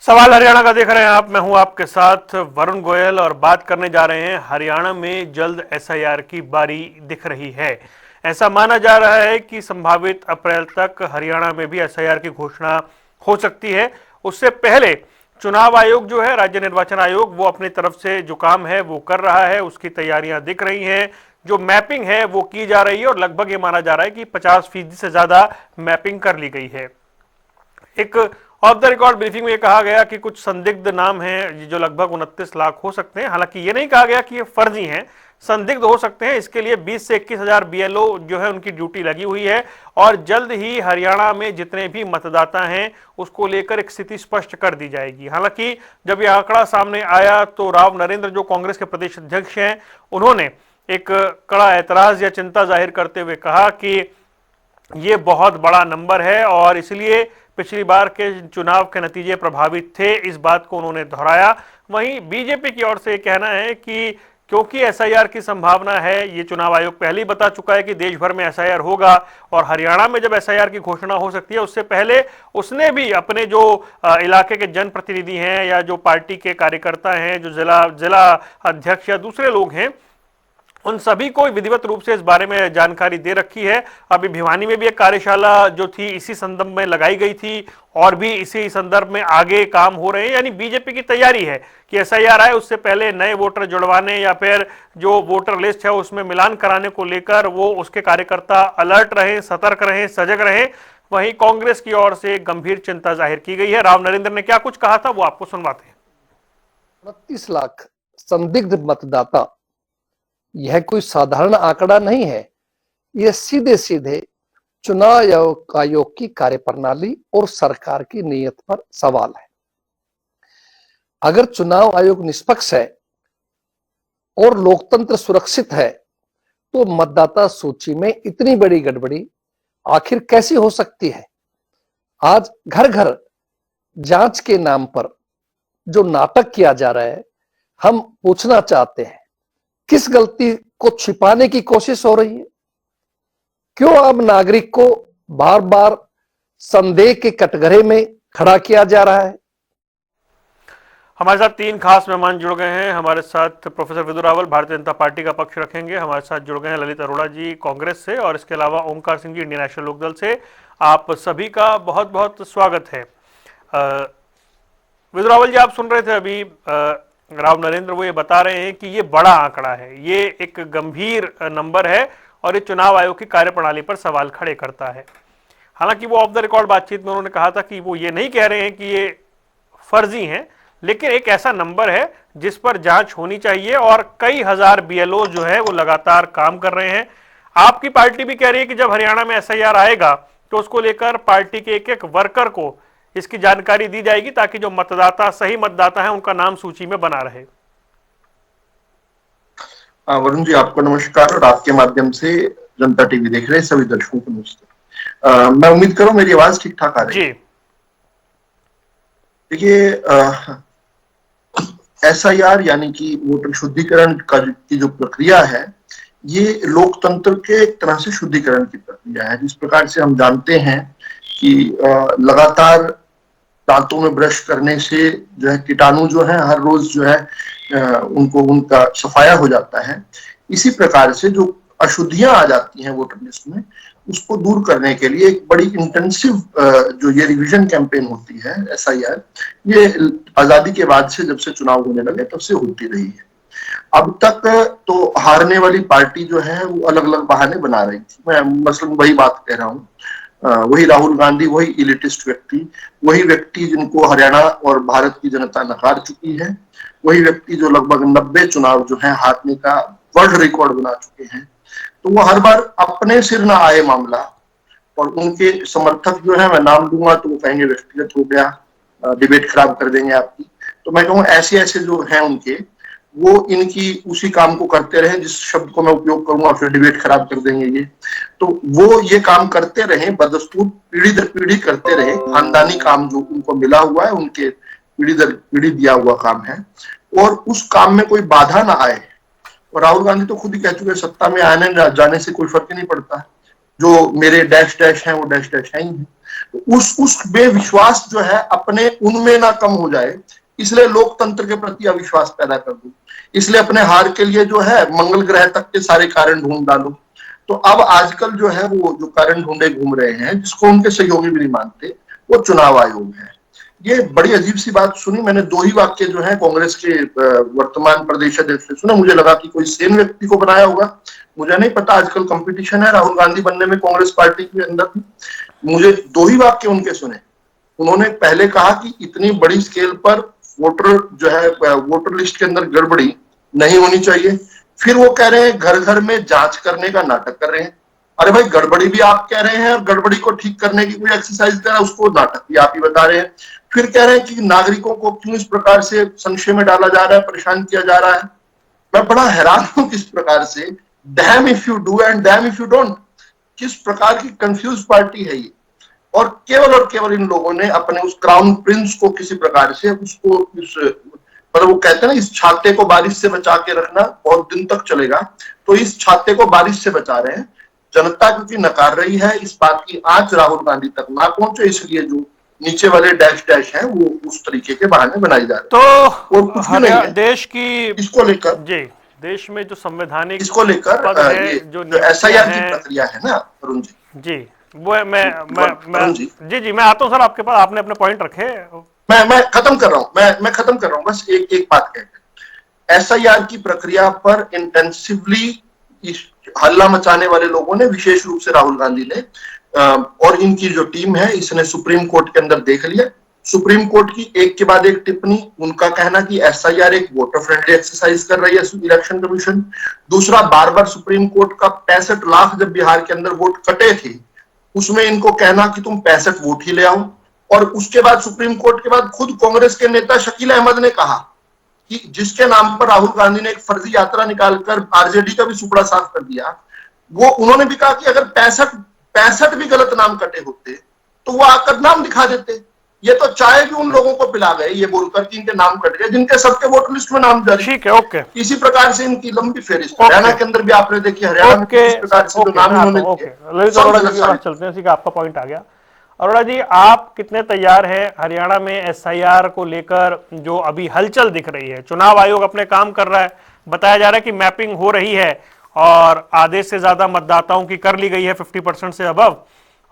सवाल हरियाणा का देख रहे हैं आप। मैं हूं आपके साथ वरुण गोयल और बात करने जा रहे हैं हरियाणा में जल्द एसआईआर की बारी दिख रही है। ऐसा माना जा रहा है कि संभावित अप्रैल तक हरियाणा में भी एसआईआर की घोषणा हो सकती है। उससे पहले चुनाव आयोग जो है, राज्य निर्वाचन आयोग, वो अपनी तरफ से जो काम है वो कर रहा है, उसकी तैयारियां दिख रही हैं। जो मैपिंग है वो की जा रही है और लगभग ये माना जा रहा है कि 50% से ज्यादा मैपिंग कर ली गई है। एक ऑफ द रिकॉर्ड ब्रीफिंग में ये कहा गया कि कुछ संदिग्ध नाम हैं जो लगभग 29 लाख हो सकते हैं। हालांकि ये नहीं कहा गया कि ये फर्जी हैं, संदिग्ध हो सकते हैं। इसके लिए 20 से 21,000 बीएलओ जो है उनकी ड्यूटी लगी हुई है और जल्द ही हरियाणा में जितने भी मतदाता हैं उसको लेकर एक स्थिति स्पष्ट कर दी जाएगी। हालांकि जब यह आंकड़ा सामने आया तो राव नरेंद्र जो कांग्रेस के प्रदेश अध्यक्ष हैं, उन्होंने एक कड़ा ऐतराज या चिंता जाहिर करते हुए कहा कि ये बहुत बड़ा नंबर है और इसलिए पिछली बार के चुनाव के नतीजे प्रभावित थे, इस बात को उन्होंने दोहराया। वहीं बीजेपी की ओर से कहना है कि क्योंकि एसआईआर की संभावना है, ये चुनाव आयोग पहले ही बता चुका है कि देश भर में एसआईआर होगा और हरियाणा में जब एसआईआर की घोषणा हो सकती है उससे पहले उसने भी अपने जो इलाके के जनप्रतिनिधि हैं या जो पार्टी के कार्यकर्ता हैं, जो जिला अध्यक्ष या दूसरे लोग हैं, उन सभी को विधिवत रूप से इस बारे में जानकारी दे रखी है। अभी भिवानी में भी एक कार्यशाला जो थी इसी संदर्भ में लगाई गई थी और भी इसी संदर्भ में आगे काम हो रहे हैं। यानी बीजेपी की तैयारी है कि एसआईआर आए उससे पहले नए वोटर जुड़वाने या फिर जो वोटर लिस्ट है उसमें मिलान कराने को लेकर वो उसके कार्यकर्ता अलर्ट रहे, सतर्क रहे, सजग रहे। वहीं कांग्रेस की ओर से गंभीर चिंता जाहिर की गई है। राव नरेंद्र ने क्या कुछ कहा था वो आपको सुनवाते हैं। 29 लाख संदिग्ध मतदाता, यह कोई साधारण आंकड़ा नहीं है। यह सीधे सीधे चुनाव आयोग की कार्यप्रणाली और सरकार की नीयत पर सवाल है। अगर चुनाव आयोग निष्पक्ष है और लोकतंत्र सुरक्षित है तो मतदाता सूची में इतनी बड़ी गड़बड़ी आखिर कैसी हो सकती है। आज घर घर जांच के नाम पर जो नाटक किया जा रहा है, हम पूछना चाहते हैं किस गलती को छिपाने की कोशिश हो रही है। क्यों अब नागरिक को बार बार संदेह के कटघरे में खड़ा किया जा रहा है। हमारे साथ तीन खास मेहमान जुड़ गए हैं। हमारे साथ प्रोफेसर विदु रावल भारतीय जनता पार्टी का पक्ष रखेंगे। हमारे साथ जुड़ गए हैं ललित अरोड़ा जी कांग्रेस से और इसके अलावा ओमकार सिंह जी इंडियन नेशनल लोकदल से। आप सभी का बहुत बहुत स्वागत है। विदु रावल जी, आप सुन रहे थे अभी राव नरेंद्र वो ये बता रहे हैं कि ये बड़ा आंकड़ा है, ये एक गंभीर नंबर है और ये चुनाव आयोग की कार्यप्रणाली पर सवाल खड़े करता है। हालांकि वो ऑफ द रिकॉर्ड बातचीत में उन्होंने कहा था कि वो ये नहीं कह रहे हैं कि ये फर्जी हैं, लेकिन एक ऐसा नंबर है जिस पर जांच होनी चाहिए और कई हजार बीएलओ जो है वो लगातार काम कर रहे हैं। आपकी पार्टी भी कह रही है कि जब हरियाणा में एसआईआर आएगा तो उसको लेकर पार्टी के एक एक वर्कर को इसकी जानकारी दी जाएगी ताकि जो मतदाता सही मतदाता है उनका नाम सूची में बना रहे। वरुण जी, आपको नमस्कार और आपके माध्यम से जनता टीवी देख रहे सभी दर्शकों को नमस्कार। मैं उम्मीद करूं मेरी आवाज ठीक ठाक आ रही है। देखिए, एसआईआर यानी कि वोटर शुद्धिकरण की जो प्रक्रिया है, ये लोकतंत्र के एक तरह से शुद्धिकरण की प्रक्रिया है। जिस प्रकार से हम जानते हैं कि लगातार दांतों में ब्रश करने से जो है कीटाणु जो है हर रोज जो है उनका सफाया हो जाता है, इसी प्रकार से जो अशुद्धियां आ जाती हैं वोटर लिस्ट में उसको दूर करने के लिए एक बड़ी इंटेंसिव जो ये रिवीजन कैंपेन होती है एसआईआर, ये आजादी के बाद से जब से चुनाव होने लगे तब से होती रही है। अब तक तो हारने वाली पार्टी जो है वो अलग अलग बहाने बना रही थी। मैं मसलन वही बात कह रहा हूँ, वही राहुल गांधी, वही इलिटिस्ट व्यक्ति, वही व्यक्ति जिनको हरियाणा और भारत की जनता नकार चुकी है, वही व्यक्ति जो लगभग 90 चुनाव जो है हारने का वर्ल्ड रिकॉर्ड बना चुके हैं। तो वो हर बार अपने सिर ना आए मामला और उनके समर्थक जो है, मैं नाम दूंगा तो वो कहेंगे व्यक्तिगत हो गया, डिबेट खराब कर देंगे आपकी। तो मैं कहूँ ऐसे ऐसे जो है उनके, वो इनकी उसी काम को करते रहे, जिस शब्द को मैं उपयोग करूंगा फिर डिबेट खराब कर देंगे ये, तो वो ये काम करते रहे, बदस्तूर पीढ़ी दर पीढ़ी करते रहे। खानदानी काम जो उनको मिला हुआ है, उनके पीढ़ी दर पीढ़ी दिया हुआ काम है और उस काम में कोई बाधा ना आए। और राहुल गांधी तो खुद ही कह चुके, सत्ता में आने जाने से कोई फर्क ही नहीं पड़ता, जो मेरे डैश डैश हैं वो डैश डैश है ही है। तो उस बेविश्वास जो है अपने उनमें ना कम हो जाए, इसलिए लोकतंत्र के प्रति अविश्वास पैदा कर दो, इसलिए अपने हार के लिए जो है मंगल ग्रह तक के सारे कारण ढूंढ डालो। तो अब आजकल जो है वो जो कारण ढूंढे घूम रहे हैं, जिसको उनके सहयोगी भी नहीं मानते, वो चुनाव आयोग है। ये बड़ी अजीब सी बात सुनी मैंने। 2 ही वाक्य जो है कांग्रेस के वर्तमान प्रदेश अध्यक्ष से सुना, मुझे लगा कि कोई सेम व्यक्ति को बनाया होगा, मुझे नहीं पता। आजकल कंपटीशन है राहुल गांधी बनने में कांग्रेस पार्टी के अंदर भी। मुझे 2 ही वाक्य उनके सुने। उन्होंने पहले कहा कि इतनी बड़ी स्केल पर वोटर जो है वोटर लिस्ट के अंदर गड़बड़ी नहीं होनी चाहिए। फिर वो कह रहे हैं घर घर में जांच करने का नाटक कर रहे हैं। अरे भाई, गड़बड़ी भी आप कह रहे हैं और गड़बड़ी को ठीक करने की कोई एक्सरसाइज कर रहा है, उसको नाटक भी आप ही बता रहे हैं। फिर कह रहे हैं कि नागरिकों को क्यों इस प्रकार से संशय में डाला जा रहा है, परेशान किया जा रहा है। मैं बड़ा हैरान हूं किस प्रकार से dam if you do and dam if you don't, किस प्रकार की कंफ्यूज पार्टी है ये। और केवल इन लोगों ने अपने उस क्राउन प्रिंस को किसी प्रकार से उसको मतलब वो कहते हैं ना, इस छाते को बारिश से बचा के रखना बहुत दिन तक चलेगा, तो इस छाते को बारिश से बचा रहे हैं। जनता क्योंकि नकार रही है, इस बात की आंच राहुल गांधी तक ना पहुंचे, इसलिए जो नीचे वाले डैश डैश हैं वो उस तरीके के बहाने बनाई जा रही है। तो और कुछ भी नहीं है देश की इसको लेकर, जी, देश में जो संवैधानिक इसको लेकर पद है, ये जो जो एसआईआर की है, प्रक्रिया है ना अरुण जी, जी वो है, मैं जी जी मैं आता हूं सर आपके पास, आपने अपने पॉइंट रखे। मैं खत्म कर रहा हूं, मैं खत्म कर रहा हूं, बस एक बात कहकर। एसआईआर की प्रक्रिया पर इंटेंसिवली हल्ला मचाने वाले लोगों ने, विशेष रूप से राहुल गांधी ने और इनकी जो टीम है, इसने सुप्रीम कोर्ट के अंदर देख लिया। सुप्रीम कोर्ट की एक के बाद एक टिप्पणी, उनका कहना कि एसआईआर एक वोटर फ्रेंडली एक्सरसाइज कर रही है इलेक्शन कमीशन। दूसरा, बार बार सुप्रीम कोर्ट का 65 लाख जब बिहार के अंदर वोट कटे थे, उसमें इनको कहना कि तुम 65 वोट ही ले आओ। और उसके बाद सुप्रीम कोर्ट के बाद खुद कांग्रेस के नेता शकील अहमद ने कहा कि जिसके नाम पर राहुल गांधी ने एक फर्जी यात्रा निकालकर आरजेडी का भी सुपड़ा साफ कर दिया, वो उन्होंने भी कहा कि अगर 65 भी गलत नाम कटे होते तो वो आकर नाम दिखा देते। ये तो चाय भी उन लोगों को पिला गए ये बोलकर कि इनके नाम कट गए, जिनके सबके वोटर लिस्ट में नाम दर्ज। ठीक है, ओके। इसी प्रकार से इनकी लंबी फेहरिस्त हरियाणा के अंदर भी आपने देखी, हरियाणा में किस प्रकार से जो नाम इन्होंने दिए। चलते हैं, आपका पॉइंट आ गया। अरोड़ा जी, आप कितने तैयार हैं हरियाणा में एसआईआर को लेकर? जो अभी हलचल दिख रही है, चुनाव आयोग अपने काम कर रहा है, बताया जा रहा है कि मैपिंग हो रही है और आधे से ज्यादा मतदाताओं की कर ली गई है, 50% से अबव,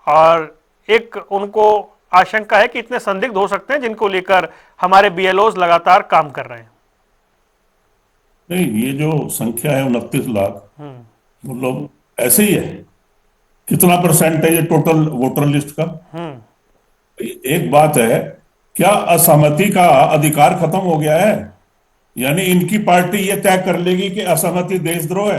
और एक उनको आशंका है कि इतने संदिग्ध हो सकते हैं जिनको लेकर हमारे बीएलओज लगातार काम कर रहे हैं। नहीं, ये जो संख्या है 29 लाख, मतलब ऐसे ही है। कितना परसेंट है ये टोटल वोटर लिस्ट का? एक बात है, क्या असहमति का अधिकार खत्म हो गया है? यानी इनकी पार्टी ये तय कर लेगी कि असहमति देशद्रोह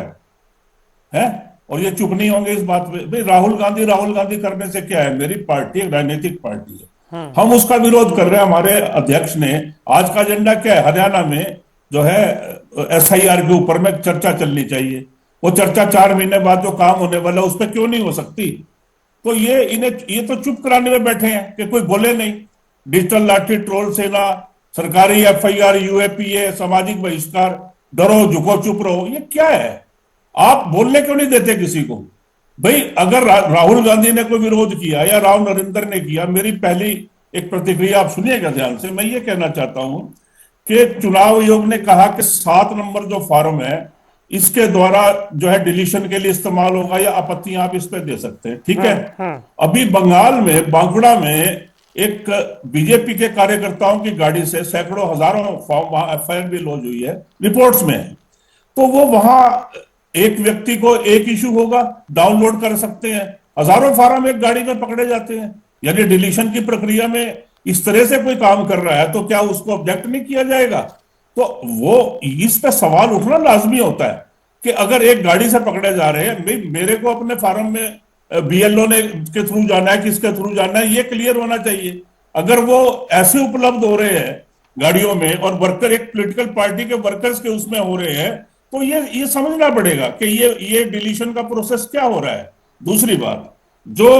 है? और ये चुप नहीं होंगे इस बात पे। भाई, राहुल गांधी करने से क्या है? मेरी पार्टी एक राजनीतिक पार्टी है, हम उसका विरोध कर रहे हैं। हमारे अध्यक्ष ने आज का एजेंडा क्या है? हरियाणा में जो है एसआईआर के ऊपर में चर्चा चलनी चाहिए। वो चर्चा 4 महीने बाद जो काम होने वाला उस पर क्यों नहीं हो सकती? तो ये तो चुप कराने में बैठे हैं कि कोई बोले नहीं। डिजिटल लाठी, ट्रोल सेना, सरकारी एफआईआर, यूएपीए, सामाजिक बहिष्कार, डरो झुको चुप रहो, ये क्या है? आप बोलने क्यों नहीं देते किसी को? भाई, अगर राहुल गांधी ने कोई विरोध किया या राव नरेंद्र ने किया, मेरी पहली एक प्रतिक्रिया आप सुनिएगा ध्यान से। मैं ये कहना चाहता हूं कि चुनाव आयोग ने कहा कि 7 नंबर जो फॉर्म है, इसके द्वारा जो है डिलीशन के लिए इस्तेमाल होगा या आपत्तियां आप इस पे दे सकते हैं, ठीक है। अभी बंगाल में बांकुड़ा में एक बीजेपी के कार्यकर्ताओं की गाड़ी से सैकड़ों हजारों फॉर्म वहां एफआईआर भी लॉन्च हुई है, रिपोर्ट्स में। तो वो वहां एक व्यक्ति को एक इशू होगा, डाउनलोड कर सकते हैं, हजारों फॉर्म एक गाड़ी में पकड़े जाते हैं। यानी डिलीशन की प्रक्रिया में इस तरह से कोई काम कर रहा है तो क्या उसको ऑब्जेक्ट नहीं किया जाएगा? तो वो इस पे सवाल उठना लाजमी होता है कि अगर एक गाड़ी से पकड़े जा रहे हैं, मेरे को अपने फार्म में बीएलओ ने के थ्रू जाना है, किसके थ्रू जाना है, ये क्लियर होना चाहिए। अगर वो ऐसे उपलब्ध हो रहे हैं गाड़ियों में और वर्कर एक पॉलिटिकल पार्टी के वर्कर्स के उसमें हो रहे हैं, तो ये समझना पड़ेगा कि ये डिलीशन का प्रोसेस क्या हो रहा है। दूसरी बात, जो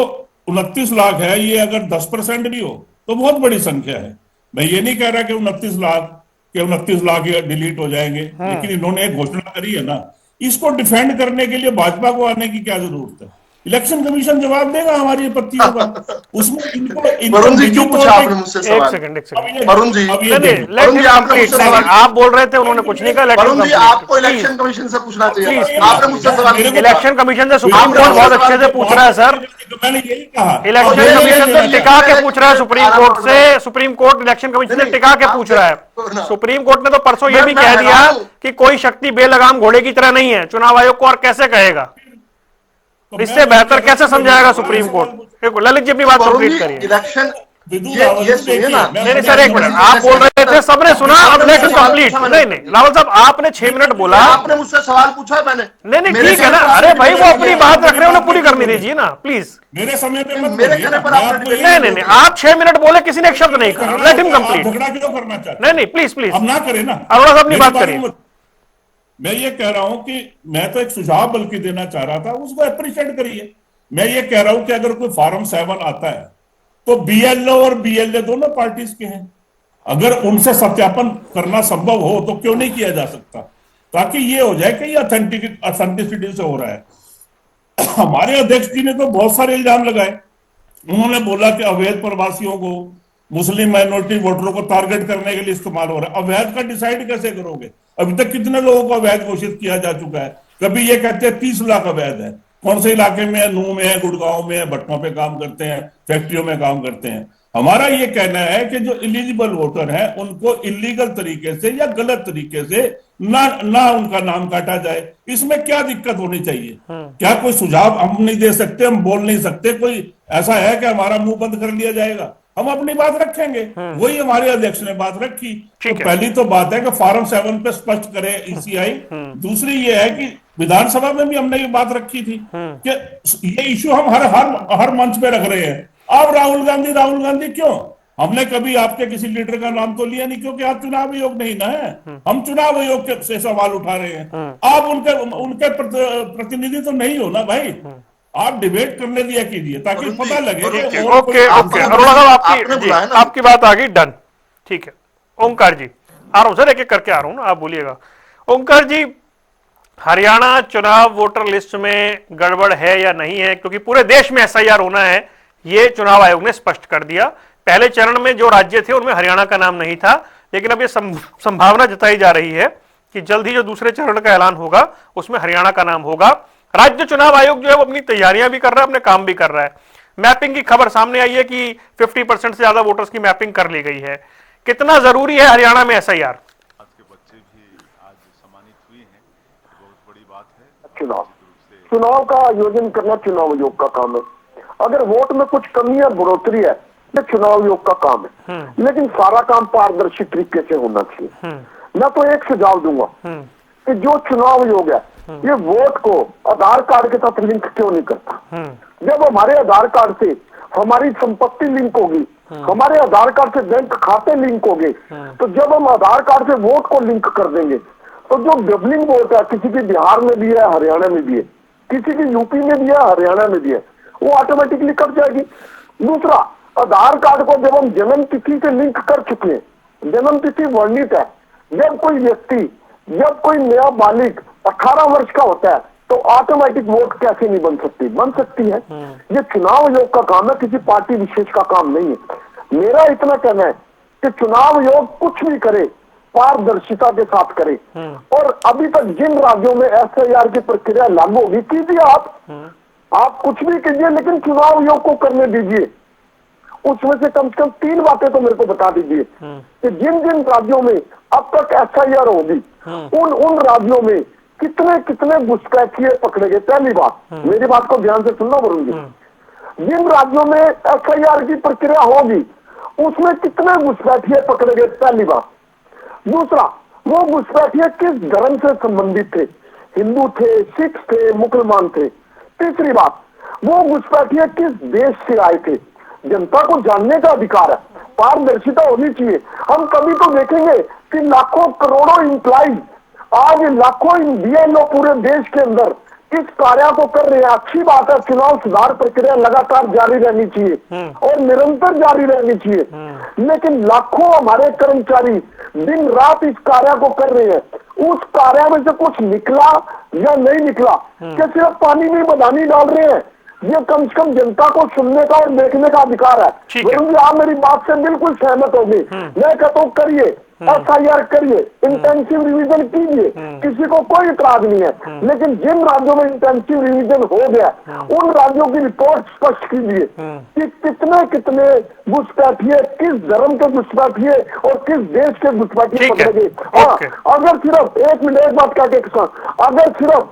29 लाख है, ये अगर 10% भी हो तो बहुत बड़ी संख्या है। मैं ये नहीं कह रहा कि 29 लाख डिलीट हो जाएंगे, लेकिन इन्होंने एक घोषणा करी है ना, इसको डिफेंड करने के लिए भाजपा को आने की क्या जरूरत है? इलेक्शन कमीशन जवाब देगा हमारी आपत्तियों का। उसमें इनको वरुण जी निजी क्यों तौर पूछा पे आपने मुझसे एक सवाल? सेकंड एक अब सेकंड। ये वरुण जी, अब ये नहीं देखो लेट वरुण हिम जी आपने कंप्लीट। मुझसे नहीं सवाल, आप बोल रहे थे, उन्होंने कुछ नहीं कहा, let him Varun ji complete आपको प्लीज। इलेक्शन कमीशन से पूछना चाहिए प्लीज था, प्लीज आपने प्लीज। मुझसे सवाल नहीं पूछा। इलेक्शन कमीशन से सुप्रीम आपने कोर्ट मुझसे बहुत सवाल अच्छे से नहीं पूछ रहा है सर। मैंने यही कहा। अब इलेक्शन मेरे लिए कमीशन से मेरे टिका के लिए पूछ रहा है मेरे सुप्रीम आराम कोर्ट से से, सुप्रीम कोर्ट इलेक्शन कमीशन से नहीं, टिका के आप पूछ रहा है। देखो ना, सुप्रीम कोर्ट ने तो परसों ये भी मैं कह दिया हैरान हूं। कि कोई शक्ति बेलगाम घोड़े की तरह नहीं है, चुनाव आयोग को और कैसे कहेगा? तो मैं इससे वही बेहतर कह रहा हूं कैसे कि समझाएगा बड़े सुप्रीम सवाल कोर्ट? पूछ। देखो ललित जी अपनी तो बात वरुण कंप्लीट जी करिए। इलेक्शन, विदु रावल ये जी सुनिए देखिए, ना, मैं नहीं नहीं बड़े सर, एक आदमी मिनट, से आप बोल रहे थे, सबने सुना, आपने लेट मुझसे हिम सवाल कंप्लीट। पूछा, मैंने नहीं उत्तर नहीं दिया। रावल साहब, आपने 6 मिनट बोला। आपने मुझसे सवाल पूछा, मैंने नहीं नहीं मेरे ठीक है कहने ना, पर अरे आपने भाई डिबेट वो नहीं अपनी किया। बात रख रहे हैं, उन्हें आप पूरी नहीं करनी बोले। दीजिए ना प्लीज। मेरे समय पे नहीं, मत मेरे बोलिए कहने ना, पर मैं आपने आपको डिबेट यही नहीं नहीं नहीं किया। नहीं, बोल रहा हूं। आप 6 मिनट बोले, किसी ने एक शब्द नहीं कहा। लेट हिम आप कंप्लीट। झगड़ा क्यों करना चाहते नहीं हैं? नहीं प्लीज प्लीज, अब ना करें ना। अरोड़ा साहब अपनी मेरी बात बात करिए। को मैं ये कह रहा हूं कि मैं तो एक सुझाव बल्कि देना चाह रहा था, उसको अप्रिशिएट करिए। मैं ये कह रहा हूं कि अगर कोई फॉर्म 7 आता है तो बीएलओ और बीएलए दोनों पार्टीज के हैं, अगर उनसे सत्यापन करना संभव हो तो क्यों नहीं किया जा सकता, ताकि ये हो जाए कि ये ऑथेंटिसिटी से हो रहा है। हमारे अध्यक्ष जी ने तो बहुत सारे इल्जाम लगाए। उन्होंने बोला कि अवैध प्रवासियों को, मुस्लिम माइनॉरिटी वोटरों को टारगेट करने के लिए इस्तेमाल हो रहा है। अवैध का डिसाइड कैसे करोगे? अभी तक कितने लोगों को अवैध घोषित किया जा चुका है? कभी ये कहते हैं 30 लाख अवैध है, कौन से इलाके में है? नूह में है, गुड़गांव में है, भट्टों पे काम करते हैं, फैक्ट्रियों में काम करते हैं। हमारा ये कहना है कि जो इलिजिबल वोटर है उनको इलीगल तरीके से या गलत तरीके से ना ना उनका नाम काटा जाए। इसमें क्या दिक्कत होनी चाहिए? क्या कोई सुझाव हम नहीं दे सकते? हम बोल नहीं सकते? कोई ऐसा है कि हमारा मुंह बंद कर लिया जाएगा? हम अपनी बात रखेंगे। वही हमारे अध्यक्ष ने बात रखी। तो ठीक है। पहली तो बात है कि फॉर्म 7 पे स्पष्ट करे ईसीआई। दूसरी ये है कि विधानसभा में भी हमने ये बात रखी थी कि ये इश्यू हम हर हर हर मंच पे रख रहे हैं। अब राहुल गांधी क्यों? हमने कभी आपके किसी लीडर का नाम तो लिया नहीं, क्योंकि आप चुनाव आयोग नहीं ना है। हम चुनाव आयोग से सवाल उठा रहे हैं। आप उनके उनके प्रतिनिधि तो नहीं हो ना भाई। आप डिबेट करने दिया कीजिए ताकि वरुण जी, पता लगे वरुण कि जी, और ओके कोई ओके, आपने अरोड़ा साहब आपने आपकी जी, बुलाया ना। आपकी बात आ गई, डन। ठीक है ओंकार जी, आ रहा हूं सर, एक एक करके आ रहा हूं ना, आप बोलिएगा। ओंकार जी, हरियाणा चुनाव वोटर लिस्ट में गड़बड़ है या नहीं है? क्योंकि पूरे देश में एसआईआर होना है, ये चुनाव आयोग ने स्पष्ट कर दिया। पहले चरण में जो राज्य थे उनमें हरियाणा का नाम नहीं था, लेकिन अब ये संभावना जताई जा रही है कि जल्द ही जो दूसरे चरण का ऐलान होगा उसमें हरियाणा का नाम होगा। राज्य चुनाव आयोग जो है वो अपनी तैयारियां भी कर रहा है, अपने काम भी कर रहा है। मैपिंग की खबर सामने आई है कि 50% से ज्यादा वोटर्स की मैपिंग कर ली गई है। कितना जरूरी है हरियाणा में एसआईआर? आज के बच्चे भी आज सम्मानित हुए हैं, बहुत बड़ी बात है। चुनाव का आयोजन करना चुनाव आयोग का काम है। अगर वोट में कुछ कमी या बढ़ोतरी है तो चुनाव आयोग का काम है, लेकिन सारा काम पारदर्शी तरीके से होना चाहिए। मैं तो एक सुझाव दूंगा कि जो चुनाव आयोग है ये वोट को आधार कार्ड के साथ लिंक क्यों नहीं करता? जब हमारे आधार कार्ड से हमारी संपत्ति लिंक होगी, हमारे आधार कार्ड से बैंक खाते लिंक होंगे, तो जब हम आधार कार्ड से वोट को लिंक कर देंगे तो जो डबलिंग वोट है, किसी की बिहार में भी है, हरियाणा में भी है, किसी की यूपी में भी है, हरियाणा में भी है, वो ऑटोमेटिकली कट जाएगी। दूसरा, आधार कार्ड को जब हम जन्म तिथि से लिंक कर चुके हैं, जन्म तिथि वर्णित है, जब कोई व्यक्ति, जब कोई नया बालिग 18 वर्ष का होता है तो ऑटोमेटिक वोट कैसे नहीं बन सकती? बन सकती है। ये चुनाव आयोग का काम है, किसी पार्टी विशेष का काम नहीं है। मेरा इतना कहना है कि चुनाव आयोग कुछ भी करे पारदर्शिता के साथ करे। और अभी तक जिन राज्यों में एसआईआर की प्रक्रिया लागू होगी, कीजिए आप कुछ भी कीजिए, लेकिन चुनाव आयोग को करने दीजिए। उसमें से कम 3 बातें तो मेरे को बता दीजिए कि जिन जिन राज्यों में अब तक एसआईआर होगी उन राज्यों में कितने कितने घुसपैठिए पकड़े गए। पहली बात, मेरी बात को ध्यान से सुनना वरुण जी, जिन राज्यों में एसआईआर की प्रक्रिया होगी उसमें कितने घुसपैठिए पकड़े गए, पहली बात। दूसरा, वो घुसपैठिए किस धर्म से संबंधित थे, हिंदू थे, सिख थे, मुसलमान थे। तीसरी बात, वो घुसपैठिए किस देश से आए थे। जनता को जानने का अधिकार है, पारदर्शिता होनी चाहिए। हम कभी तो देखेंगे कि लाखों करोड़ों इंप्लॉइज, आज लाखों बीएलओ पूरे देश के अंदर इस कार्य को कर रहे हैं। अच्छी बात है, चुनाव सुधार प्रक्रिया लगातार जारी रहनी चाहिए और निरंतर जारी रहनी चाहिए, लेकिन लाखों हमारे कर्मचारी दिन रात इस कार्य को कर रहे हैं। उस कार्य में से कुछ निकला या नहीं निकला, क्या सिर्फ पानी में बदानी डाल रहे हैं? ये कम से कम जनता को सुनने का और देखने का अधिकार है। ठीक है। वरुण जी, आप मेरी बात से बिल्कुल सहमत होंगे। मैं कहता हूँ करिए, SIR करिए, इंटेंसिव रिवीजन कीजिए, किसी को कोई इतराज नहीं है। लेकिन जिन राज्यों में इंटेंसिव रिवीजन हो गया, उन राज्यों की रिपोर्ट स्पष्ट कीजिए कि कितने कितने घुसपैठिए, किस धर्म के घुसपैठिए और किस देश के घुसपैठिए ठीक है। पकड़े गए। हाँ, ओके। अगर सिर्फ एक मिनट एक बात कहते किसान, अगर सिर्फ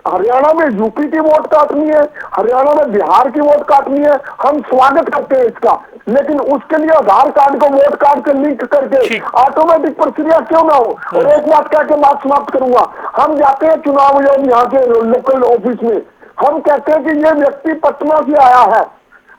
हरियाणा में यूपी की वोट काटनी है, हरियाणा में बिहार की वोट काटनी है, हम स्वागत करते हैं इसका। लेकिन उसके लिए आधार कार्ड को वोट कार्ड से लिंक करके ठीक। ऑटोमेटिक प्रक्रिया क्यों ना हो। और एक बात कह के बात समाप्त करूंगा, हम जाते हैं चुनाव आयोग यहाँ के लोकल ऑफिस में, हम कहते हैं कि ये व्यक्ति पटना से आया है,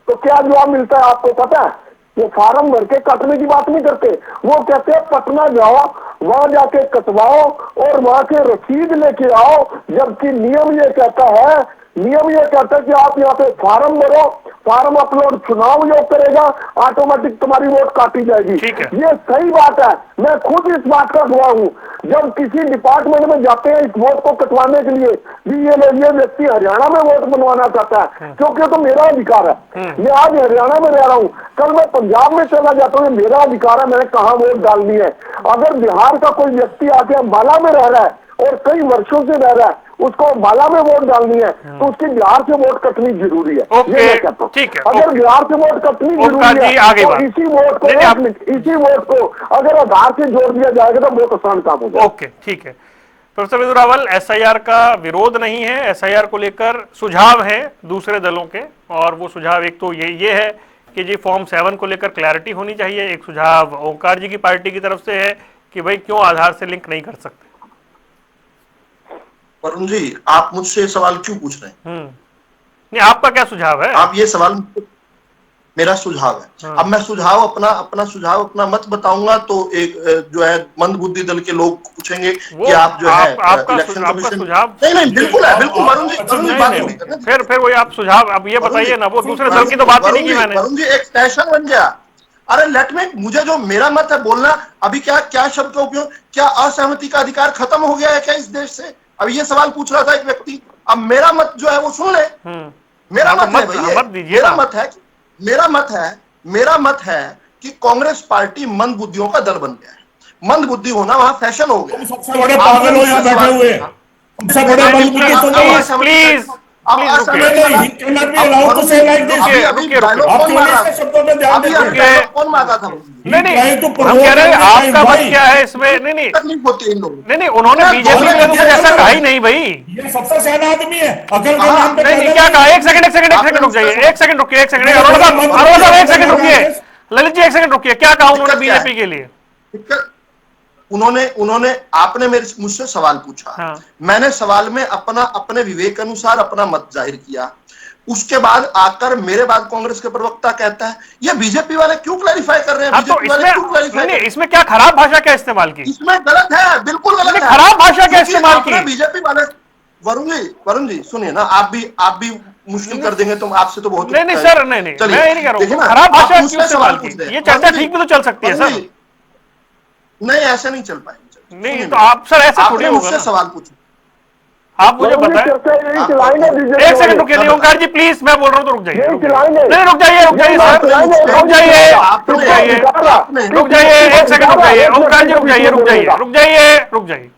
तो क्या जवाब मिलता है आपको पता है? वो फार्म भर के कटने की बात नहीं करते, वो कहते हैं पटना जाओ, वहां जाके कटवाओ और वहां के रसीद लेके आओ। जबकि नियम ये कहता है कि आप यहाँ पे फार्म भरो, फार्म अपलोड चुनाव आयोग करेगा, ऑटोमेटिक तुम्हारी वोट काटी जाएगी। ठीक है। ये सही बात है, मैं खुद इस बात का गवाह हूँ। जब किसी डिपार्टमेंट में जाते हैं इस वोट को कटवाने के लिए भी, ये व्यक्ति हरियाणा में वोट बनवाना चाहता है, क्योंकि तो मेरा अधिकार है। मैं आज हरियाणा में रह रहा हूँ, कल मैं पंजाब में चला जाता हूँ, मेरा अधिकार है, मैंने कहाँ वोट डालनी है। अगर बिहार का कोई व्यक्ति आके अम्बाला में रह रहा है और कई वर्षों से रह रहा है, उसको अम्बाला में वोट डालनी है, तो उसकी बिहार से वोट कटनी जरूरी है। ओके, ये मैं कहता हूँ। ठीक है, अगर ओके। बिहार से वोट कटनी ओमकार जरूरी जी, है, आगे तो बात। इसी वोट को नहीं, नहीं, आप- इसी वोट को अगर आधार से जोड़ दिया जाएगा तो बहुत आसान काम होगा। ओके, ठीक है। प्रोफेसर विदु रावल, SIR का विरोध नहीं है, SIR को लेकर सुझाव है दूसरे दलों के, और वो सुझाव एक तो ये है कि जी फॉर्म 7 को लेकर क्लैरिटी होनी चाहिए। एक सुझाव ओंकार जी की पार्टी की तरफ से है कि भाई क्यों आधार से लिंक नहीं कर सकते। वरुण जी, आप मुझसे सवाल क्यों पूछ रहे हैं? नहीं, आपका क्या सुझाव है? आप ये सवाल, मेरा सुझाव है। अब मैं सुझाव अपना मत बताऊंगा तो एक जो है मंद बुद्धि दल के लोग पूछेंगे कि आप जो है आपका इलेक्शन कमीशन। सुझाव नहीं, बिल्कुल है, बिल्कुल वरुण जी बात नहीं, पूरी करना। फिर वही आप सुझाव अब ये बताइए ना, वो दूसरे दल की तो बात ही नहीं की मैंने। वरुण जी एक फैशन बन गया। अरे लेट में, मुझे जो मेरा मत है बोलना, अभी क्या शब्द का उपयोग, क्या असहमति का अधिकार खत्म हो गया है क्या इस देश से? अब ये सवाल पूछ रहा था एक व्यक्ति। अब मेरा मत जो है वो सुन ले। मेरा मत है भैया, मेरा मत है कि कांग्रेस पार्टी मंद बुद्धियों का दल बन गया है। मंद बुद्धि होना वहां फैशन हो गया। सबसे बड़े पागल हो यहाँ बैठे हुए, सबसे बड़े मंद बुद्धि तो नहीं है। प्लीज अब कौन मांगा था? नहीं, हम कह रहे हैं आपका मत क्या है इसमें। नहीं, तकलीफ होती है इन लोगों। नहीं, उन्होंने बीजेपी में तो कुछ ऐसा कहा ही नहीं भाई। ये सबसे सयाना आदमी है, अकल के नाम पे नहीं, क्या कहा? एक सेकंड रुक जाइए, एक सेकंड रुकिए, एक सेकंड एक सेकंड रुकिए, ललित जी एक सेकंड रुकिए। क्या कहा उन्होंने बीजेपी के लिए? उन्होंने आपने मुझसे सवाल पूछा। हाँ। मैंने सवाल में अपने विवेक अनुसार अपना मत जाहिर किया। उसके बाद आकर मेरे बाद कांग्रेस के प्रवक्ता कहता है ये बीजेपी वाले क्यों क्लैरिफाई कर रहे हैं? तो इसमें क्या खराब भाषा क्या इस्तेमाल की? इसमें गलत है, बिल्कुल गलत है। खराब भाषा क्या इस्तेमाल की? बीजेपी वाले वरुण जी सुनिए ना, आप भी मुश्किल कर देंगे तो आपसे तो बहुत। नहीं सर, नहीं मैं ये नहीं कह रहा हूं, खराब भाषा क्यों इस्तेमाल की? ये चर्चा ठीक भी तो चल सकती है सर। नहीं, ऐसे नहीं चल पाएंगे। नहीं तो आप सर ऐसे थोड़ी होगा। मुझसे सवाल पूछे, आप मुझे बताएं। एक सेकंड रुकिए, ओंकार जी प्लीज, मैं बोल रहा हूँ तो रुक जाइए। नहीं रुक जाइए सर, रुक जाइए, एक सेकंड रुक जाइए ओंकार जी, रुक जाइए।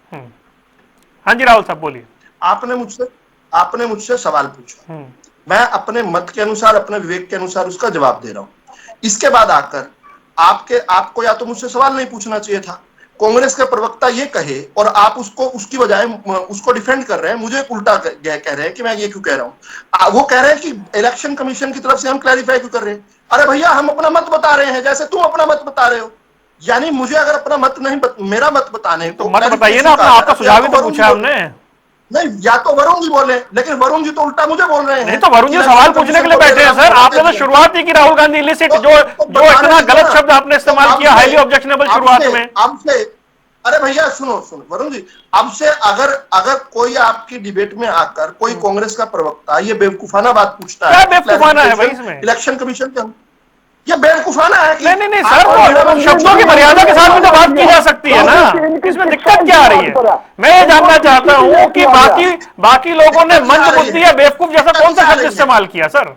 हाँ जी राहुल साहब बोलिए। आपने मुझसे सवाल पूछा, मैं अपने मत के अनुसार, अपने विवेक के अनुसार उसका जवाब दे रहा हूं। इसके बाद आकर आपको या तो मुझसे सवाल नहीं पूछना चाहिए था। कांग्रेस के प्रवक्ता ये कहे और आप उसकी बजाय उसको डिफेंड कर रहे हैं, मुझे उल्टा कह रहे हैं कि मैं ये क्यों कह रहा हूं। वो कह रहे हैं कि इलेक्शन कमीशन की तरफ से हम क्लैरिफाई क्यों कर रहे हैं। अरे भैया, हम अपना मत बता रहे हैं जैसे तुम अपना मत बता रहे हो। यानी मुझे अगर अपना मत नहीं मेरा मत बताने तो मत बताइए ना अपना, आपका सुझाव ही तो पूछा हमने। नहीं, या तो वरुण जी बोले, लेकिन वरुण जी तो उल्टा मुझे बोल रहे हैं। नहीं तो वरुण जी सवाल पूछने के लिए बैठे हैं सर। आपने तो शुरुआत ही की राहुल गांधी इलिसिट, जो इतना गलत शब्द आपने इस्तेमाल किया, हाईली ऑब्जेक्शनेबल शुरुआत में। अब से अरे भैया सुनो वरुण जी, अब से अगर कोई आपकी डिबेट में आकर कोई कांग्रेस का प्रवक्ता ये बेवकूफाना बात पूछता है, क्या बेवकूफाना है भाई इसमें? इलेक्शन कमीशन के ये बेवकूफाना है कि नहीं नहीं सर, वो शब्दों की मर्यादा के साथ में तो बात की जा सकती है ना, इसमें दिक्कत क्या आ रही है? मैं ये जानना चाहता हूं कि बाकी लोगों ने मंद बुद्धि या बेवकूफ जैसा कौन सा शब्द इस्तेमाल किया सर?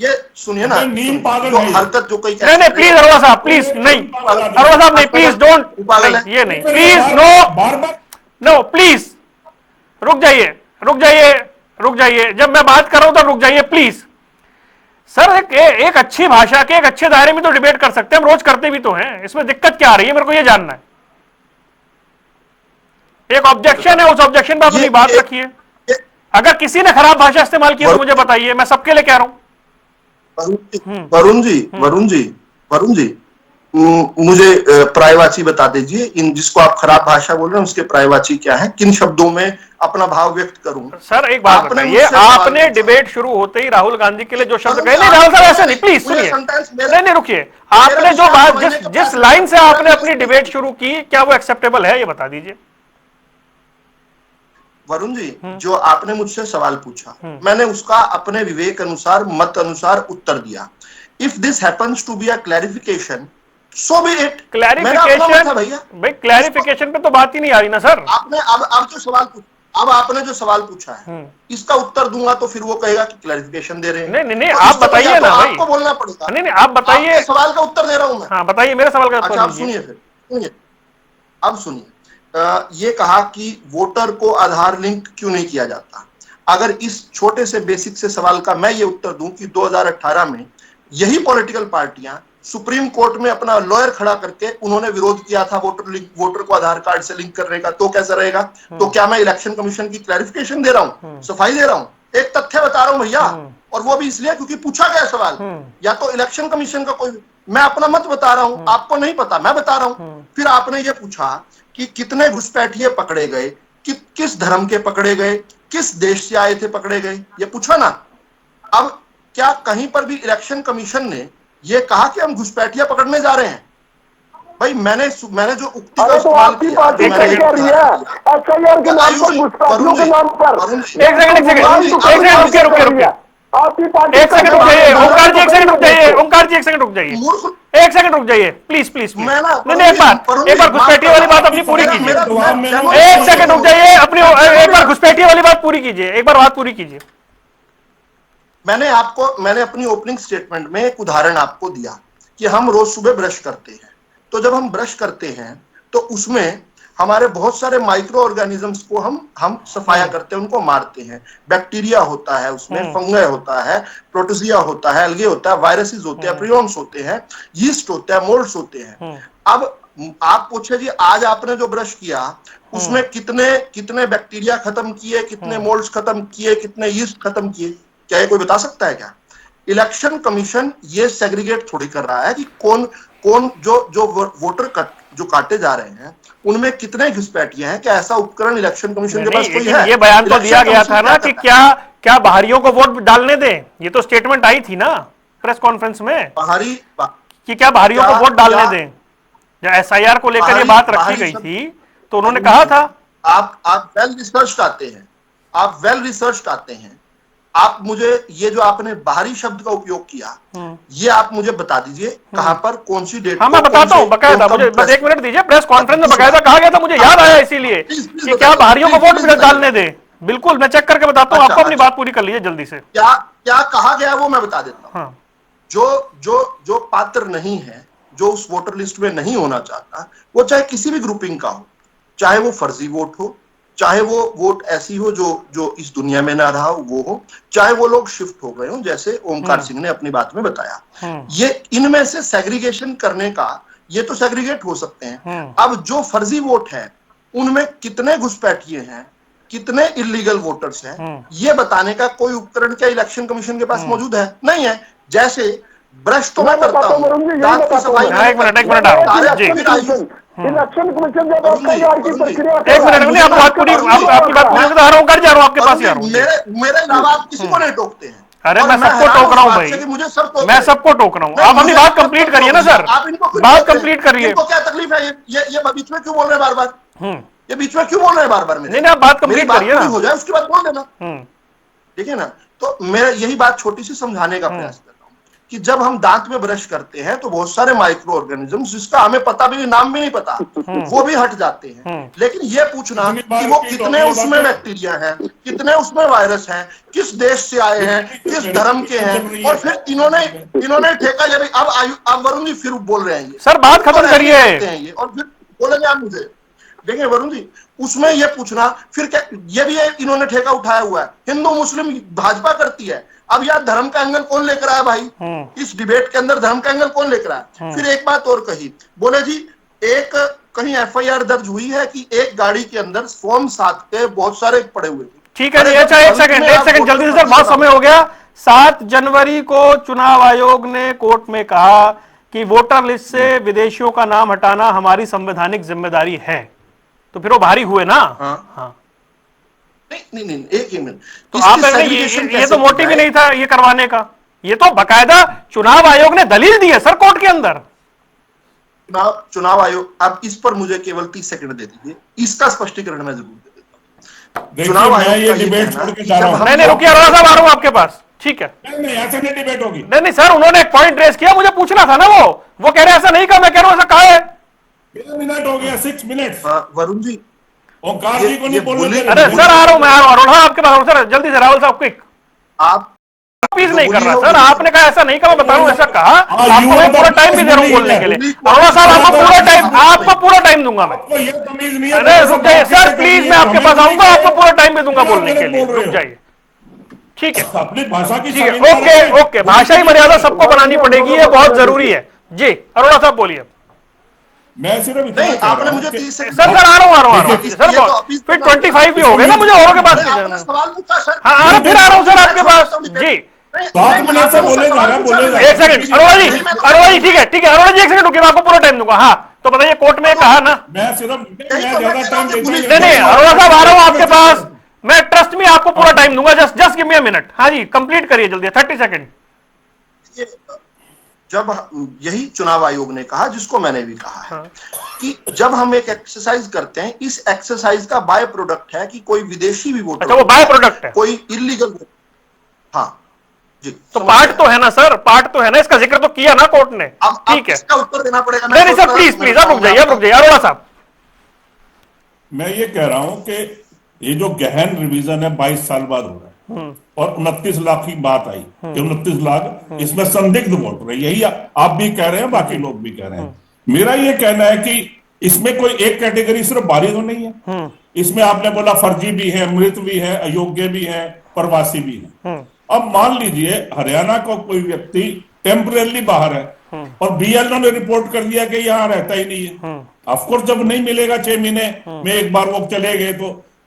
ये सुनिए ना, नीम पागल जो है ये। हरकत जो कोई नहीं नहीं प्लीज अरोड़ा साहब, प्लीज नहीं, अरोड़ा साहब नहीं, प्लीज डोंट, ये नहीं, प्लीज नो बार बार नो, प्लीज रुक जाइए, रुक जाइए, रुक जाइए, जब मैं बात कर रहा हूं तो रुक जाइए प्लीज। सर एक अच्छी भाषा के एक अच्छे दायरे में तो डिबेट कर सकते हैं, हम रोज करते भी तो हैं, इसमें दिक्कत क्या आ रही है मेरे को ये जानना है। एक ऑब्जेक्शन है, उस ऑब्जेक्शन पर अपनी बात रखिए। अगर किसी ने खराब भाषा इस्तेमाल की तो मुझे बताइए, मैं सबके लिए कह रहा हूं। वरुण जी, मुझे पर्यायवाची बता दीजिए, इन जिसको आप खराब भाषा बोल रहे हैं उसके पर्यायवाची क्या है, किन शब्दों में अपना भाव व्यक्त करूं? सर एक बात बताइए, आपने डिबेट शुरू होते ही राहुल गांधी के लिए जो शब्द कहे, नहीं राहुल साहब ऐसे नहीं, प्लीज सुनिए, नहीं रुकिए, आपने जो बात जिस लाइन से आपने अपनी डिबेट शुरू की, क्या वो एक्सेप्टेबल है, ये बता दीजिए। वरुण जी, जो आपने मुझसे सवाल पूछा, मैंने उसका अपने विवेक अनुसार, मत अनुसार उत्तर दिया। If this happens to be a clarification, so be it. Clarification भैया, भाई क्लैरिफिकेशन पे तो बात ही नहीं आ रही ना सर। आपने अब जो सवाल पूछा, अब आपने जो सवाल पूछा है, इसका उत्तर दूंगा तो फिर वो कहेगा कि क्लैरिफिकेशन दे रहे हैं। नहीं नहीं नहीं, तो आप बताइए ना भाई, आपको बोलना पड़ेगा। नहीं नहीं आप बताइए, सवाल का उत्तर दे रहा हूं मैं। हाँ बताइए, मेरे सवाल का अच्छा, उत्तर आप सुनिए, फिर सुनिए, अब सुनिए। ये कहा कि वोटर को आधार लिंक क्यों नहीं किया जाता। अगर इस छोटे से बेसिक से सवाल का मैं ये उत्तर दूं कि 2018 में यही पॉलिटिकल पार्टियां सुप्रीम कोर्ट में अपना लॉयर खड़ा करके उन्होंने विरोध किया था वोटर को आधार कार्ड से लिंक करने का, तो कैसा रहेगा? तो क्या मैं इलेक्शन कमीशन की क्लैरिफिकेशन दे रहा हूं, सफाई दे रहा हूं? एक तथ्य बता रहा हूं भैया, और वो भी इसलिए क्योंकि पूछा गया सवाल। या तो इलेक्शन कमीशन का कोई, मैं अपना मत बता रहा हूं, आपको नहीं पता, मैं बता रहा हूं। फिर आपने ये पूछा कि कितने घुसपैठिए पकड़े गए, किस धर्म के पकड़े गए, किस देश से आए थे पकड़े गए, ये पूछा ना। अब क्या कहीं पर भी इलेक्शन कमीशन ने ये कहा कि हम घुसपैठिया पकड़ने जा रहे हैं? भाई मैंने जो उक्ति का इस्तेमाल किया, पार्टी कर रही है एसआईआर के नाम पर, घुसपैठियों के नाम पर। एक सेकंड रुकिए, आपकी पार्टी एक सेकंड रुक जाइए, ओंकार जी एक सेकंड रुक जाइए, ओंकार जी एक सेकंड रुक जाइए, एक सेकंड रुक जाइए प्लीज प्लीज। नहीं एक बार घुसपैठिए वाली बात अपनी पूरी कीजिए, एक सेकंड रुक जाइए, अपनी एक बार घुसपैठिए वाली बात पूरी कीजिए, एक बार बात पूरी कीजिए। मैंने अपनी ओपनिंग स्टेटमेंट में एक उदाहरण आपको दिया कि हम रोज सुबह ब्रश करते हैं, तो जब हम ब्रश करते हैं तो उसमें हमारे बहुत सारे माइक्रो ऑर्गेनिजम्स को हम सफाया करते हैं, उनको मारते हैं। बैक्टीरिया होता है उसमें, फंगस होता है, प्रोटोजिया होता है, अलगे होता है, वायरसेस होते हैं, प्रियॉन्स होते हैं, यीस्ट होता है, मोल्ड्स होते हैं। अब आप पूछे जी, आज आपने जो ब्रश किया उसमें कितने बैक्टीरिया खत्म किए, कितने मोल्ड्स खत्म किए, कितने यीस्ट खत्म किए? क्या ये कोई बता सकता है क्या? इलेक्शन कमीशन ये सेग्रीगेट थोड़ी कर रहा है कि कौन जो वोटर जो काटे जा रहे हैं उनमें कितने घुसपैठिए हैं। क्या ऐसा उपकरण इलेक्शन कमीशन के पास कोई है? ये बयान तो दिया गया था ना कि क्या बाहरियों को वोट डालने दें, ये तो स्टेटमेंट आई थी ना प्रेस कॉन्फ्रेंस में, कि क्या बाहरियों को वोट डालने दें। जब एसआईआर को लेकर ये बात रखी गई थी तो उन्होंने कहा था। आप वेल रिसर्च्ड आते हैं, आप मुझे ये जो आपने बाहरी शब्द का उपयोग किया, ये आप मुझे बता दीजिए कहां पर, कौन सी डेट? हाँ मैं बताता हूँ बकायदा, मुझे बस एक मिनट दीजिए। प्रेस कॉन्फ्रेंस में बकायदा कहा गया था, मुझे याद आया इसीलिए कि क्या बाहरियों को वोट डालने दे। बिल्कुल मैं चेक करके बताता हूँ आपको, अपनी बात पूरी कर लीजिए जल्दी से। क्या कहा गया वो मैं बता देता हूँ। जो पात्र नहीं है, जो उस वोटर लिस्ट में नहीं होना चाहता, वो चाहे किसी भी ग्रुपिंग का हो, चाहे वो फर्जी वोट हो, चाहे वो वोट ऐसी हो जो इस दुनिया में ना रहा वो हो, चाहे वो लोग शिफ्ट हो गए हो, जैसे ओमकार सिंह ने अपनी बात में बताया। ये इनमें से सेग्रीगेशन करने का, ये तो सेग्रीगेट हो सकते हैं। अब जो फर्जी वोट है उनमें कितने घुसपैठिए हैं, कितने इलीगल वोटर्स हैं, ये बताने का कोई उपकरण क्या इलेक्शन कमीशन के पास मौजूद है? नहीं है। जैसे ब्रश तो मैं करता हूँ, दांत की सफाई एक मिनट आ रहा हूँ जी। इलेक्शन कमीशन जब एसआईआर की प्रक्रिया, एक मिनट नहीं, आप बात पूरी, आपकी बात पूरी आ रहा हूँ, कर जा रहा हूँ आपके पास ही आ रहा हूँ। मेरे अलावा आप किसी को नहीं टोकते हैं। अरे मैं सबको टोक रहा हूँ भाई, मैं सबको टोक रहा हूँ। आप अपनी बात कंप्लीट करिए ना सर, बात कंप्लीट करिए। इनको क्या तकलीफ है? ये बीच में क्यों बोल रहे हैं बार बार? ये बीच में क्यों बोल रहे हैं बार बार? नहीं आप बात कंप्लीट करिए ना, हो जाए उसके बाद बोल देना, ठीक है ना? तो मैं यही बात छोटी सी समझाने का प्रयास कर रहा हूँ कि जब हम दांत में ब्रश करते हैं तो बहुत सारे माइक्रो ऑर्गेनिजम्स जिसका हमें पता भी नाम भी नहीं पता वो भी हट जाते हैं। लेकिन ये पूछना कि वो कितने उसमें बैक्टीरिया है, कितने उसमें वायरस हैं, किस देश से आए हैं, किस धर्म के हैं, और फिर इन्होंने ठेका ले, अब वरुण जी फिर बोल रहे हैं ये सर, बात खत्म करिए। ये और फिर बोलेंगे आप मुझे, देखिए वरुण जी, उसमें ये पूछना फिर क्या, ये भी इन्होंने ठेका उठाया हुआ है, हिंदू मुस्लिम भाजपा करती है। अब यार धर्म का एंगल कौन लेकर आया भाई? इस डिबेट के अंदर धर्म का एंगल कौन लेकर आया? फिर एक बात और कही, बोले जी एक कहीं एफआईआर दर्ज हुई है कि एक गाड़ी के अंदर फॉर्म 7 के बहुत सारे पड़े हुए थे। ठीक है, अच्छा एक सेकंड जल्दी से सर, बहुत समय हो गया। 7 जनवरी को चुनाव आयोग ने कोर्ट में कहा कि वोटर लिस्ट से विदेशियों का नाम हटाना हमारी संवैधानिक जिम्मेदारी है, तो फिर वो भारी हुए ना। हाँ। नहीं, एक ही मिनट, तो आपने ये तो मोटिव ही नहीं था ये करवाने का, ये तो बकायदा चुनाव आयोग ने दलील दी है सर कोर्ट के अंदर। चुनाव आयोग, आप इस पर मुझे केवल 30 सेकंड दे दीजिए, इसका स्पष्टीकरण मैं जरूर दे देता हूं। चुनाव आयोग ये डिबेट छोड़ के जा रहा हूं। नहीं रुकिए अरोड़ा साहब, आ रहा हूं आपके पास, ठीक है। नहीं, ऐसा नहीं डिबेट होगी। नहीं सर, उन्होंने एक पॉइंट रेस किया, मुझे पूछना था ना, वो कह रहे ऐसा नहीं कहा, मैं कह रहा हूं ऐसा कहा है। 2 मिनट हो गया, 6 मिनट। वरुण जी, ओंकार जी को नहीं बोलने। अरे सर आ रहा हूं मैं, आ रहा हूं आपके पास सर, जल्दी से राहुल साहब क्विक। आप प्लीज नहीं कर रहा सर, आपने कहा ऐसा नहीं कहा, मैं बता रहा हूं ऐसा कहा। आपको मैं पूरा टाइम भी दे रहा हूं बोलने के लिए। अरोड़ा साहब आपको पूरा टाइम दूंगा मैं। ये तमीज नहीं है। अरे रुक जाइए सर प्लीज, मैं आपके पास आऊंगा, आपको पूरा टाइम भी दूंगा बोलने के लिए, रुक जाइए। ठीक है, अपनी भाषा की, ठीक है, ओके, भाषाई मर्यादा सबको बनानी पड़ेगी, ये बहुत जरूरी है जी। अरोड़ा साहब बोलिए। मैं सिर्फ इतना नहीं, कह रहा आपने हूं मुझे कि- 30 सेकंड सर आ रहा हूँ सर, फिर 25 भी हो गए ना, मुझे औरों के पास सवाल पूछा सर। हाँ, फिर आ रहा हूँ सर आपके पास जी। 7 मिनट से बोले जा रहा है। एक सेकंड अरोड़ा जी, ठीक है अरोड़ा जी, एक सेकंड रुकिए, मैं आपको पूरा टाइम दूंगा। हाँ तो बताइए, कोर्ट में कहा ना। मैं ज्यादा टाइम नहीं अरोड़ा साहब आ रहा हूँ आपके पास, मैं ट्रस्ट में आपको पूरा टाइम दूंगा, just give me a minute. हाँ जी, कंप्लीट करिए जल्दी, 30 सेकंड। जब यही चुनाव आयोग ने कहा, जिसको मैंने भी कहा है, कि जब हम एक एक्सरसाइज करते हैं, इस एक्सरसाइज का बाय प्रोडक्ट है कि कोई विदेशी भी वोटर, अच्छा वो बाय प्रोडक्ट है, कोई इलीगल, हाँ जी, तो पार्ट तो है ना सर, पार्ट तो है ना, इसका जिक्र तो किया ना कोर्ट ने। ठीक है, इसका उत्तर देना पड़ेगा। नहीं सर प्लीज आप रुक जाइए, अरोड़ा साहब। मैं ये कह रहा हूं कि ये जो गहन रिवीजन है 22 साल बाद हो रहा है, और 29 लाख की बात आई कि 29 लाख इसमें संदिग्ध वोटर है, यही आप भी कह रहे हैं, बाकी लोग भी कह रहे हैं। मेरा ये कहना है कि इसमें कोई एक कैटेगरी सिर्फ बाहरी तो नहीं है, इसमें आपने बोला फर्जी भी है, मृत भी है, अयोग्य भी है, प्रवासी भी है। अब मान लीजिए हरियाणा का कोई व्यक्ति टेम्परेली बाहर है और बीएलओ ने रिपोर्ट कर दिया कि यहाँ रहता ही नहीं है। ऑफकोर्स जब नहीं मिलेगा 6 महीने में एक बार वो चले गए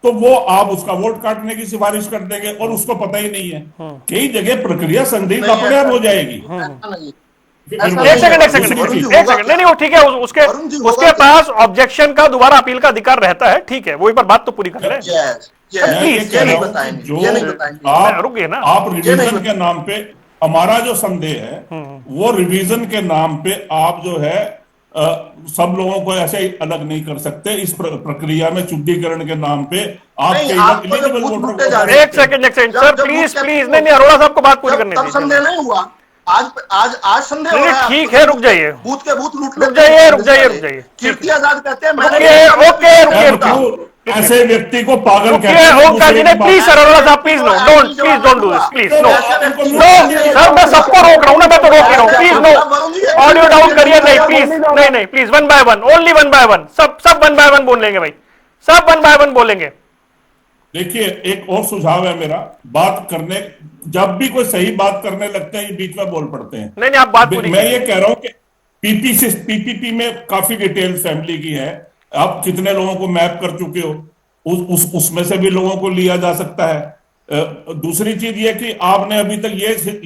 तो वो आप उसका वोट काटने की सिफारिश कर देंगे और उसको पता ही नहीं है। कई जगह प्रक्रिया संदिग्ध अपने आप हो जाएगी। एक सेकंड, नहीं वो ठीक है, उसके पास ऑब्जेक्शन का दोबारा अपील का अधिकार रहता है, ठीक है, वो एक बार बात तो पूरी कर ले। रुक गए ना आप रिवीजन के नाम पे, हमारा जो संदेह है वो रिवीजन के नाम पे आप जो है सब लोगों को ऐसे अलग नहीं कर सकते। इस प्रक्रिया में शुद्धिकरण के नाम पे आप एक सेकंड सर प्लीज, नहीं अरोड़ा साहब को बात पूरी करनी थी। संदेह नहीं हुआ, आज संदेह हो रहा है। ठीक है, रुक जाइए, बूथ के बूथ लूट रुक जाइए। कीर्ति आजाद कहते हैं, ओके, ऐसे व्यक्ति को पागल ओंकार जी ने प्लीज सर, अरोड़ा साहब please don't do this, please no sir, मैं सबको रोक रहा हूँ ना, मैं तो रोक ही रहा हूँ, प्लीज नो, ऑडियो डाउन करिए, नहीं प्लीज, नहीं प्लीज, 1 by 1, ओनली 1 by 1, सब 1 by 1 बोलेंगे भाई, सब 1 by 1 बोलेंगे। देखिए एक और सुझाव है मेरा, बात करने जब भी कोई सही बात करने लगते हैं बीच में बोल पड़ते हैं। नहीं आप बात पूरी, मैं ये कह रहा हूं कि पीपीपी में काफी डिटेल फैमिली की है, आप कितने लोगों को मैप कर चुके हो, उसमें से भी लोगों को लिया जा सकता है। दूसरी चीज ये कि आपने अभी तक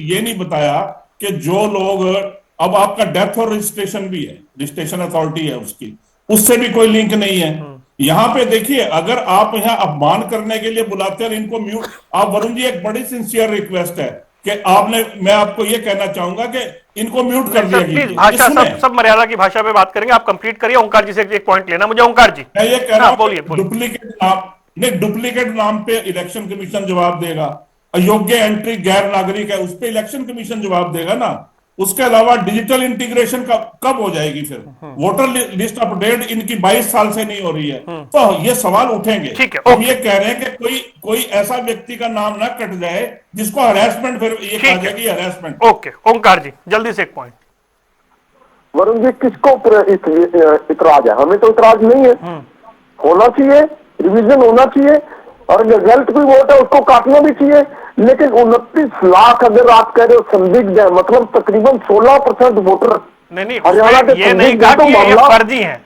ये नहीं बताया कि जो लोग, अब आपका डेथ और रजिस्ट्रेशन भी है, रजिस्ट्रेशन अथॉरिटी है उसकी, उससे भी कोई लिंक नहीं है। यहाँ पे देखिए, अगर आप यहाँ अपमान करने के लिए बुलाते हैं इनको म्यूट, आप वरुण जी एक बड़ी सिंसियर रिक्वेस्ट है कि आपने, मैं आपको ये कहना चाहूंगा कि इनको म्यूट कर दिया कीजिए। भाषा सब मर्यादा की भाषा पे बात करेंगे, आप कंप्लीट करिए। ओंकार जी से एक पॉइंट लेना मुझे, ओंकार जी। मैं ये कह रहा हूं, बोलिए। डुप्लीकेट नाम पे इलेक्शन कमीशन जवाब देगा, अयोग्य एंट्री गैर नागरिक है उस पे इलेक्शन कमीशन जवाब देगा ना, उसके अलावा डिजिटल इंटीग्रेशन कब हो जाएगी फिर? वोटर लिस्ट अपडेट इनकी 22 साल से नहीं हो रही है, तो ये सवाल उठेंगे। ठीक है, हम ये कह रहे हैं कि कोई ऐसा व्यक्ति का नाम ना कट जाए जिसको हरासमेंट, फिर ये कहा जाए कि हरासमेंट। ओके, ओंकार जी जल्दी से एक पॉइंट। वरुण जी, किसको इतराज है? हमें तो इतराज नहीं है। होना चाहिए, रिवीजन होना चाहिए, और गलत कोई वोट है उसको काटना भी चाहिए। लेकिन 29 लाख अगर आप कह रहे हो संदिग्ध है, मतलब तकरीबन 16% वोटर नहीं, हरियाणा के ये नहीं संदिग्ध कहा है, तो कि ये मामला फर्जी है,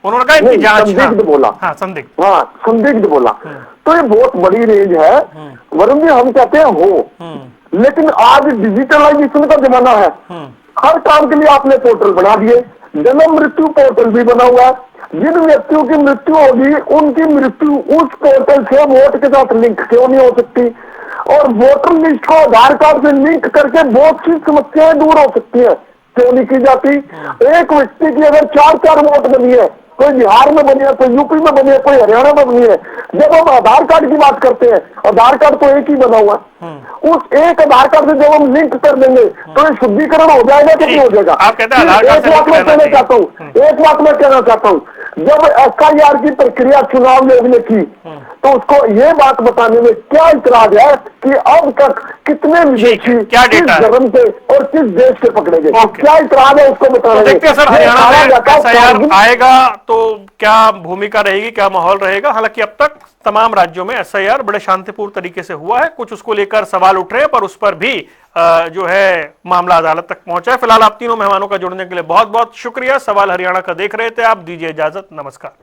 उन्होंने कहा इनकी नहीं, जांच। संदिग्ध बोला। हाँ संदिग्ध। हाँ, संदिग्ध बोला। तो ये बहुत बड़ी रेंज है वरुण जी। हम कहते हैं हो, लेकिन आज डिजिटलाइजेशन का जमाना है। हर काम के लिए आपने पोर्टल बना दिए, जन्म मृत्यु पोर्टल भी बना हुआ है। जिन व्यक्तियों की मृत्यु होगी उनकी मृत्यु उस पोर्टल से वोट के साथ लिंक क्यों नहीं हो सकती? और वोटर लिस्ट को आधार कार्ड से लिंक करके बहुत सी समस्याएं दूर हो सकती है, क्यों नहीं की जाती? एक व्यक्ति की अगर 4 वोट बनी है, कोई बिहार में बनी है, कोई यूपी में बनी है, कोई हरियाणा में बनी है, जब हम आधार कार्ड की बात करते हैं, आधार कार्ड तो एक ही बना हुआ है, उस एक आधार कार्ड से जब हम लिंक कर देंगे तो ये शुद्धिकरण हो जाएगा कि नहीं हो जाएगा? आप कहते हैं आधार कार्ड से एक बात मैं कहना चाहता हूँ, एक बात मैं कहना चाहता हूँ, जब FIR की प्रक्रिया चुनाव आयोग ने की तो उसको ये बात बताने में क्या इतराज है कि अब तक कितने विदेशी क्या किस डेटा है? धर्म के और किस देश के पकड़े गए? ओके। क्या इतराज है उसको बताने तो में? देखते हैं सर, ये हरियाणा कहा में जाता है SIR कारगिल- आएगा तो क्या भूमिका रहेगी, क्या माहौल रहेगा। हालांकि अब तक तमाम राज्यों में SIR बड़े शांतिपूर्ण तरीके से हुआ है, कुछ उसको लेकर सवाल उठ रहे हैं, पर उस पर भी जो है मामला अदालत तक पहुंचा है। फिलहाल आप तीनों मेहमानों का जुड़ने के लिए बहुत बहुत शुक्रिया। सवाल हरियाणा का देख रहे थे आप, दीजिए इजाजत, नमस्कार।